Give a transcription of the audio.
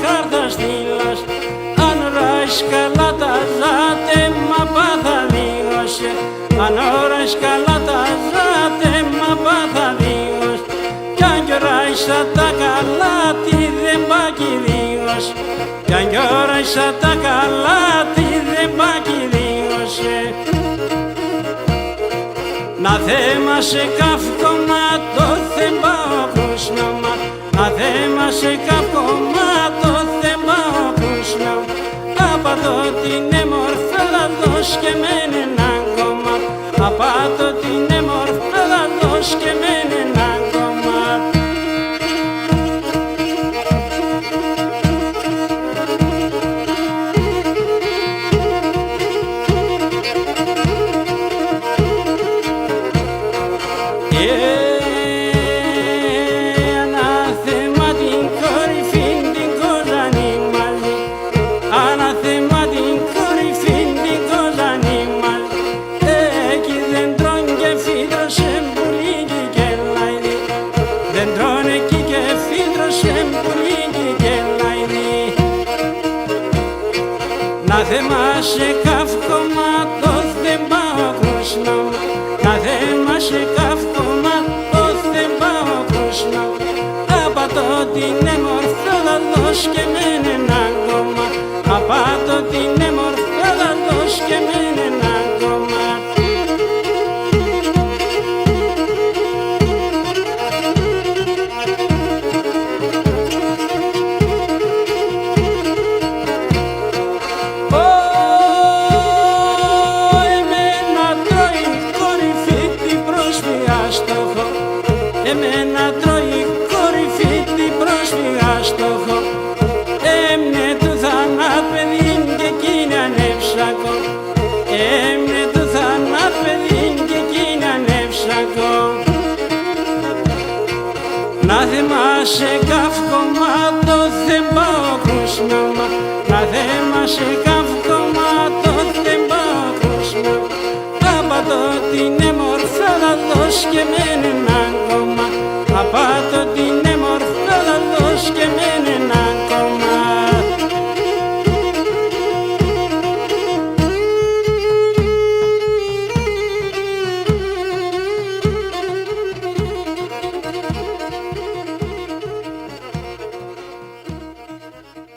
χάρτα στήλας, αν ράεις καλά τα ζάτε, μα πάθα λίγος. Αν ράεις καλά τα ζάτε, μα πάθα λίγος. Κι αν κι ράεις τα καλά, τι δεν πάκει λίγος. Κι αν κι ράεις τα καλά, τι δεν πάκει λίγος. Να θέμα σε καύκωμα το θέμα κρούσνομα, να θέμα σε καύκωμα το θέμα κρούσνομα. Απατώ την έμορφα δώσ' και μεν ένα κόμμα, απατώ την έμορφα δώσ' και μεν ένα κόμμα. Ανάθεμα την κορυφή την κοζάνη μαζί, ανάθεμα την κορυφή την κοζάνη μαζί. Εκεί δεν τρώνε και φύτρωσε πουλίκι και λαϊδί, δεν τρώνε εκεί και φύτρωσε πουλίκι και λαϊδί. Να θεμάσαι καύκωμα το θέμα κρούσνομα, να θέμασαι καύκωμα το θέμα κρούσνομα. Απατώ την έμορφα δώσ' και μεν ένα κόμμα, απατώ την έμορφα δώσ' και μεν ένα κόμμα. Εμένα τρώει κορυφή την πρόσφυγα στόχο, έμνε του θανάπεδιν και εκείνη ανέψακο, έμνε του θανάπεδιν και εκείνη ανέψακο. Να θεμάσαι καύκωμα το θέμα κρούσνομα, να θεμάσαι καύκωμα το θέμα κρούσνομα. Απατώ την έμορφα δώσ' και μεν ένα κόμμα, απάτω